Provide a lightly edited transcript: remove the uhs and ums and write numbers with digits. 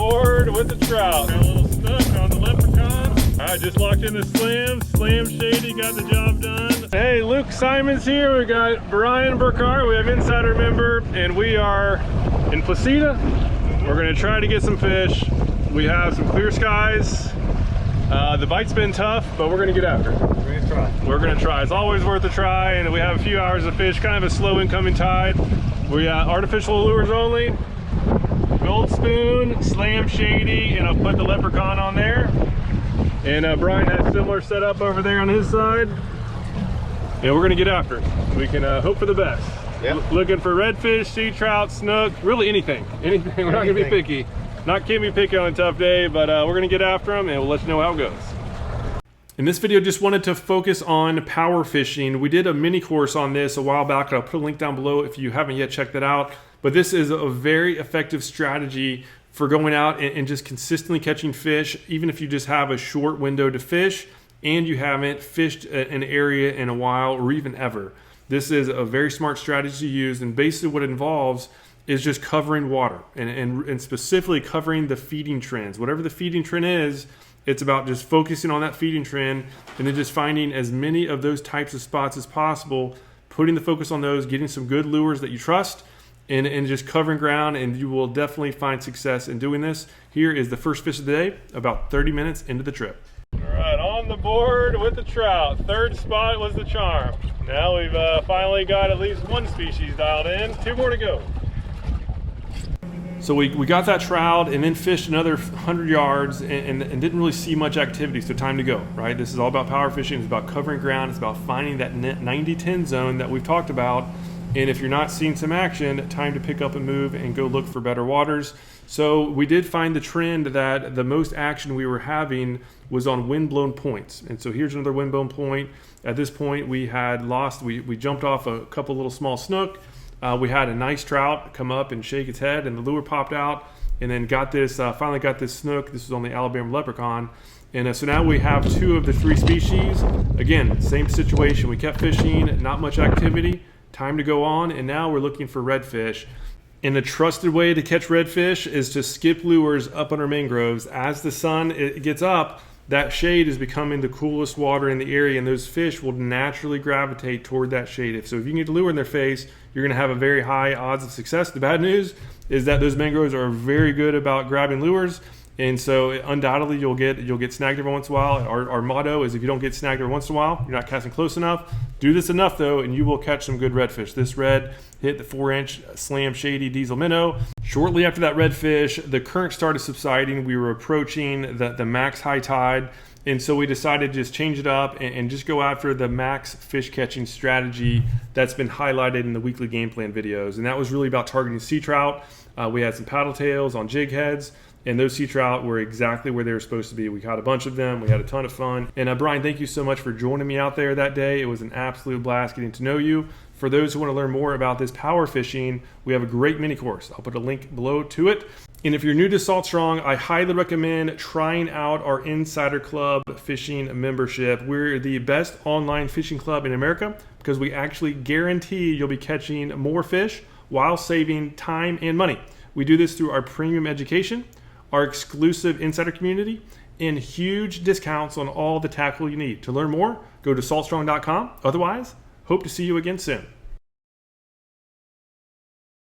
board with the trout. Got a little Snook on the leprechaun. All right, just walked in the Slam Shady, got the job done. Hey, Luke Simon's here. We got Brian Burkhart. We have Insider member, and we are in Placida. We're gonna try to get some fish. We have some clear skies. The bite's been tough, but we're gonna get after it. We're gonna try. It's always worth a try, and we have a few hours of fish, kind of a slow incoming tide. We got artificial lures only. Gold spoon, Slam Shady, and I'll put the leprechaun on there. And Brian has similar setup over there on his side. And we're gonna get after it. We can hope for the best. Yep. Looking for redfish, sea trout, snook, really anything. Anything. We're not gonna be picky. Can't be picky on a tough day, but we're gonna get after them and we'll let you know how it goes. In this video, just wanted to focus on power fishing. We did a mini course on this a while back. I'll put a link down below if you haven't yet checked that out. But this is a very effective strategy for going out and just consistently catching fish, even if you just have a short window to fish and you haven't fished an area in a while or even ever. This is a very smart strategy to use, and basically what it involves is just covering water and specifically covering the feeding trends. Whatever the feeding trend is, it's about just focusing on that feeding trend and then just finding as many of those types of spots as possible, putting the focus on those, getting some good lures that you trust, and just covering ground, and you will definitely find success in doing this. Here is the first fish of the day, about 30 minutes into the trip. All right, on the board with the trout. Third spot was the charm. Now we've finally got at least one species dialed in. 2 more to go. So we got that trout and then fished another 100 yards and didn't really see much activity, so time to go, right? This is all about power fishing. It's about covering ground. It's about finding that 90-10 zone that we've talked about. And if you're not seeing some action, time to pick up and move and go look for better waters. So we did find the trend that the most action we were having was on wind-blown points. And so here's another wind-blown point. At this point, we had lost, we jumped off a couple little small snook. We had a nice trout come up and shake its head, and the lure popped out, and then got this, finally got this snook. This was on the Alabama leprechaun. And so now we have 2 of the 3 species. Again, same situation. We kept fishing, not much activity. Time to go on, and now we're looking for redfish. And the trusted way to catch redfish is to skip lures up under mangroves. As the sun gets up, that shade is becoming the coolest water in the area, and those fish will naturally gravitate toward that shade. So if you can get a lure in their face, you're going to have a very high odds of success. The bad news is that those mangroves are very good about grabbing lures, and so undoubtedly you'll get snagged every once in a while. Our motto is if you don't get snagged every once in a while, you're not casting close enough. Do this enough though, and you will catch some good redfish. This red hit the 4-inch Slam Shady diesel minnow. Shortly after that redfish, the current started subsiding. We were approaching the max high tide, and so we decided to just change it up and just go after the max fish catching strategy that's been highlighted in the weekly game plan videos. And that was really about targeting sea trout. We had some paddle tails on jig heads, and those sea trout were exactly where they were supposed to be. We caught a bunch of them. We had a ton of fun. And Brian, thank you so much for joining me out there that day. It was an absolute blast getting to know you. For those who want to learn more about this power fishing, we have a great mini course. I'll put a link below to it. And if you're new to Salt Strong, I highly recommend trying out our Insider Club fishing membership. We're the best online fishing club in America because we actually guarantee you'll be catching more fish while saving time and money. We do this through our premium education, our exclusive insider community, and huge discounts on all the tackle you need. To learn more, go to saltstrong.com. Otherwise, hope to see you again soon.